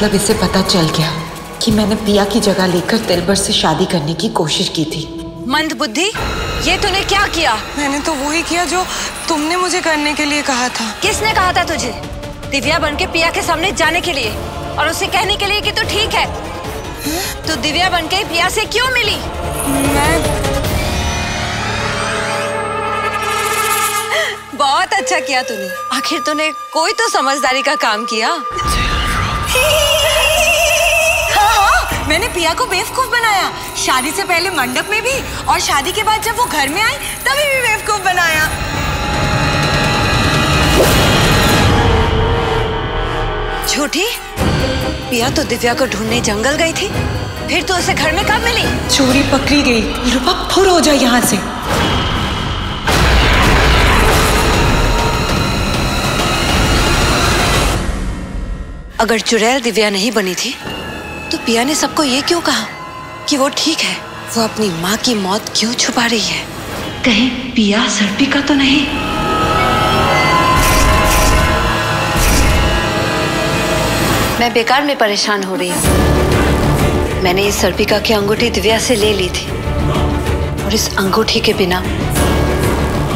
मतलब इसे पता चल गया कि मैंने पिया की जगह लेकर दिलबर से शादी करने की कोशिश की थी। मंद बुद्धि, ये तूने क्या किया? मैंने तो वही किया जो तुमने मुझे करने के लिए कहा था। किसने कहा था तुझे? दिव्या बनके पिया के सामने जाने के लिए और उसे कहने के लिए कि तू ठीक है। तू दिव्या बनके पिया से क्यों मिली? बहुत अच्छा किया तूने। आखिर तूने कोई तो समझदारी का काम किया। हाँ, मैंने पिया को बेवकूफ बनाया। शादी से पहले मंडप में भी और शादी के बाद जब वो घर में आई तभी भी बेवकूफ बनाया। झूठी, पिया तो दिव्या को ढूंढने जंगल गई थी, फिर तो उसे घर में कब मिली? चोरी पकड़ी गई। रूपा फुर हो जाए यहाँ से। अगर चुड़ैल दिव्या नहीं बनी थी तो पिया ने सबको ये क्यों कहा कि वो ठीक है? वो अपनी माँ की मौत क्यों छुपा रही है? कहीं पिया सर्पिका तो नहीं? मैं बेकार में परेशान हो रही हूँ। मैंने इस सर्पिका की अंगूठी दिव्या से ले ली थी और इस अंगूठी के बिना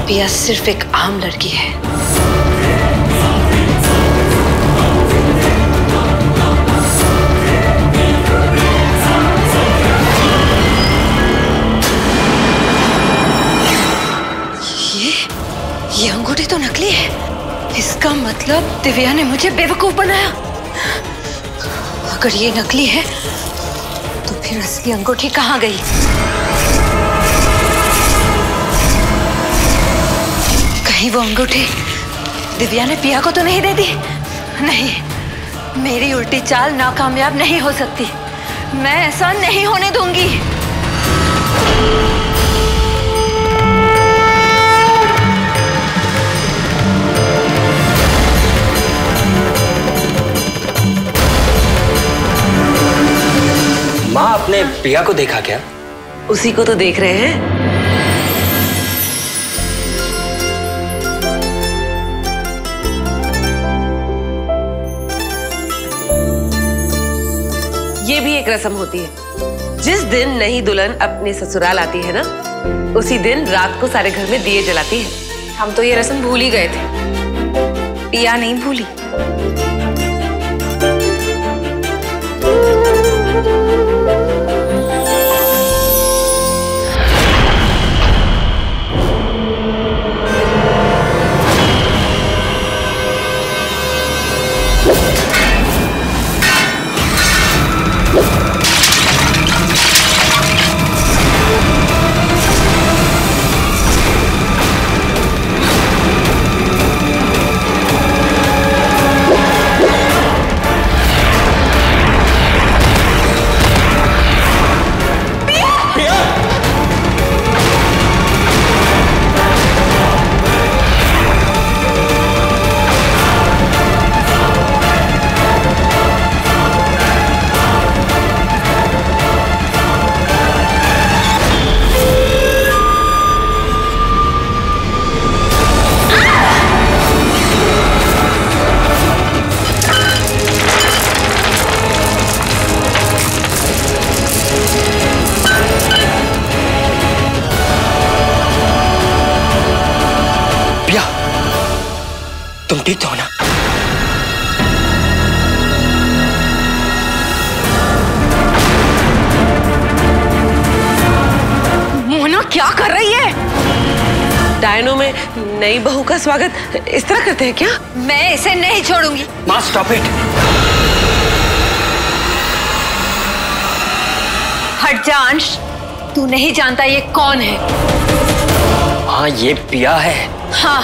पिया सिर्फ एक आम लड़की है। ये अंगूठी तो नकली है। इसका मतलब दिव्या ने मुझे बेवकूफ बनाया। अगर ये नकली है तो फिर असली अंगूठी कहाँ गई? कहीं वो अंगूठी दिव्या ने पिया को तो नहीं दे दी? नहीं, मेरी उल्टी चाल नाकामयाब नहीं हो सकती। मैं ऐसा नहीं होने दूंगी। माँ, आपने पिया को देखा क्या? उसी को तो देख रहे हैं। ये भी एक रस्म होती है। जिस दिन नई दुल्हन अपने ससुराल आती है ना, उसी दिन रात को सारे घर में दिए जलाती है। हम तो ये रस्म भूल ही गए थे, पिया नहीं भूली। तुम ठीक तो हो ना? मोना क्या कर रही है? डायनो में नई बहू का स्वागत इस तरह करते हैं क्या? मैं इसे नहीं छोड़ूंगी। माँ, स्टॉप इट। हट जा अंश, तू नहीं जानता ये कौन है। हाँ, ये पिया है। हाँ,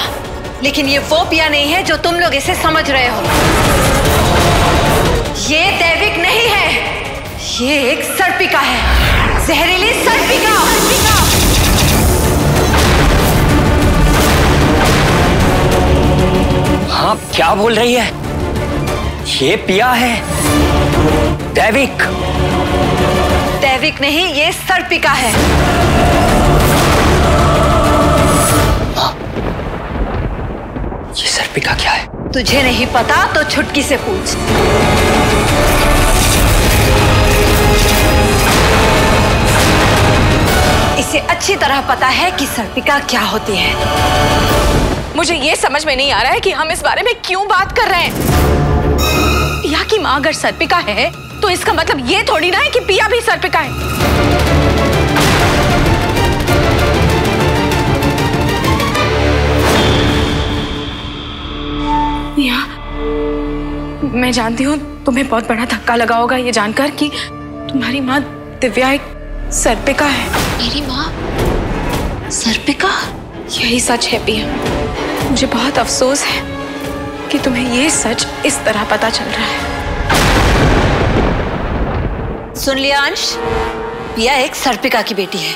लेकिन ये वो पिया नहीं है जो तुम लोग इसे समझ रहे हो। ये दैविक नहीं है, ये एक सर्पिका है, जहरीली सर्पिका। हाँ, क्या बोल रही है? ये पिया है, दैविक। दैविक नहीं, ये सर्पिका है। हाँ, ये सर्पिका क्या है? तुझे नहीं पता तो छुटकी से पूछ। इसे अच्छी तरह पता है कि सर्पिका क्या होती है। मुझे ये समझ में नहीं आ रहा है कि हम इस बारे में क्यों बात कर रहे हैं। पिया की माँ अगर सर्पिका है तो इसका मतलब ये थोड़ी ना है कि पिया भी सर्पिका है। पिया, मैं जानती हूँ तुम्हें बहुत बड़ा धक्का लगा होगा ये जानकर कि तुम्हारी माँ दिव्या एक सर्पिका है। मेरी माँ सर्पिका? यही सच है पिया। मुझे बहुत अफसोस है कि तुम्हें ये सच इस तरह पता चल रहा है। सुन लिया अंश, पिया एक सर्पिका की बेटी है।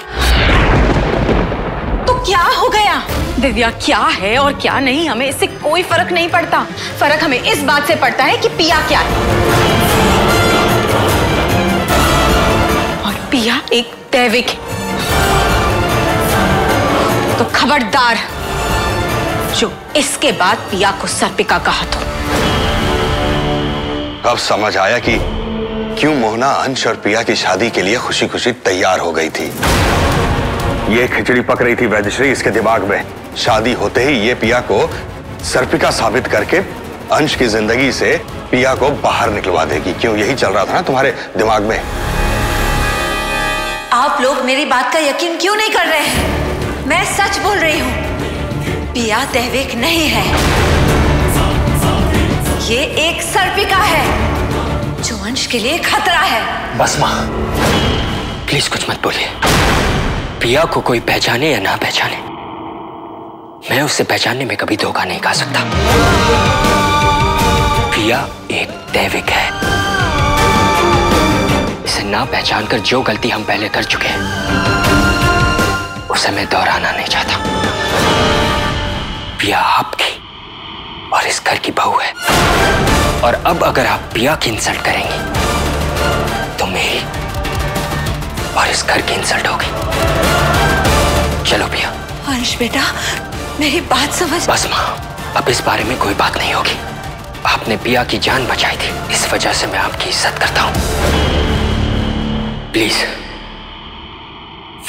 तो क्या हो गया? दिव्या क्या है और क्या नहीं, हमें इससे कोई फर्क नहीं पड़ता। फर्क हमें इस बात से पड़ता है कि पिया क्या है। और पिया एक दैविक है। तो खबरदार जो इसके बाद पिया को सर्पिका कहा तो। अब समझ आया कि क्यों मोहना अंश और पिया की शादी के लिए खुशी खुशी तैयार हो गई थी। ये खिचड़ी पक रही थी वैद्यश्री इसके दिमाग में। शादी होते ही ये पिया को सर्पिका साबित करके अंश की जिंदगी से पिया को बाहर निकलवा देगी। क्यों, यही चल रहा था ना तुम्हारे दिमाग में? आप लोग मेरी बात का यकीन क्यों नहीं कर रहे हैं? मैं सच बोल रही हूँ, पिया दैविक नहीं है। ये एक सर्पिका है जो अंश के लिए खतरा है। बस माँ, प्लीज कुछ मत बोलिए। पिया को कोई पहचाने या ना पहचाने, मैं उसे पहचानने में कभी धोखा नहीं खा सकता। पिया एक दैविक है। इसे ना पहचानकर जो गलती हम पहले कर चुके हैं उसे मैं दोहराना नहीं चाहता। पिया आपकी और इस घर की बहू है, और अब अगर आप पिया की इंसल्ट करेंगी तो मेरी और इस घर की इंसल्ट होगी। चलो पिया। अंश बेटा, मेरी बात समझ। बस माँ, अब इस बारे में कोई बात नहीं होगी। आपने पिया की जान बचाई थी, इस वजह से मैं आपकी इज्जत करता हूँ। प्लीज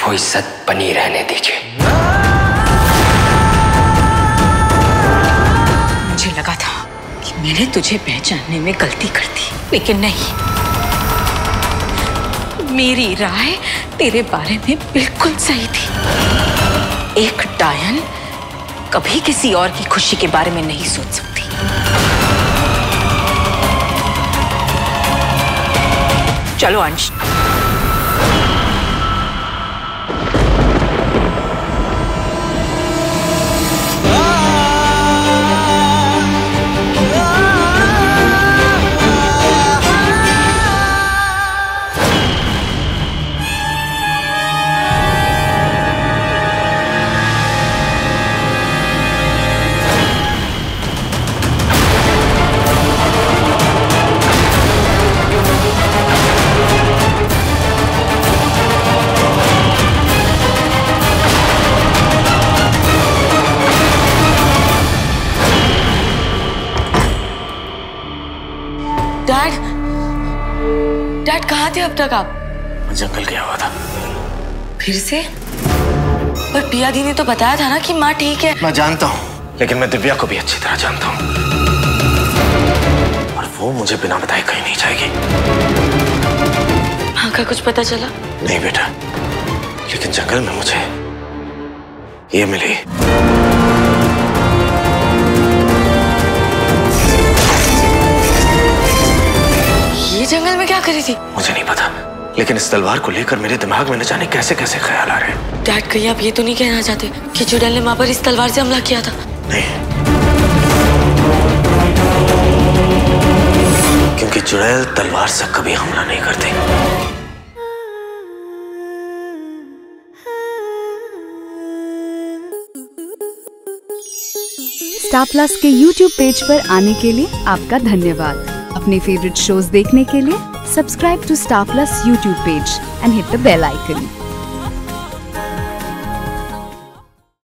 वो इज्जत बनी रहने दीजिए। मुझे लगा था कि मैंने तुझे पहचानने में गलती कर दी, लेकिन नहीं। मेरी राय तेरे बारे में बिल्कुल सही थी। एक डायन कभी किसी और की खुशी के बारे में नहीं सोच सकती। चलो अंश। डैड कहाँ थे अब तक आप? जंगल गया हुआ था। फिर से? पर पिया दी ने तो बताया था ना कि माँ ठीक है। मैं जानता हूँ, लेकिन मैं दिव्या को भी अच्छी तरह जानता हूँ, और वो मुझे बिना बताए कहीं नहीं जाएगी। माँ का कुछ पता चला? नहीं बेटा, लेकिन जंगल में मुझे ये मिली। ये जंगल में क्या करी थी? मुझे नहीं पता, लेकिन इस तलवार को लेकर मेरे दिमाग में न जाने कैसे कैसे ख्याल आ रहे हैं। डैड, कहीं आप ये तो नहीं कहना चाहते कि चुड़ैल ने माँ पर इस तलवार से हमला किया था? नहीं, क्योंकि चुड़ैल तलवार से कभी हमला नहीं करती। स्टार प्लस के YouTube पेज पर आने के लिए आपका धन्यवाद। अपने फेवरेट शोज देखने के लिए subscribe to Star Plus YouTube page and hit the bell icon.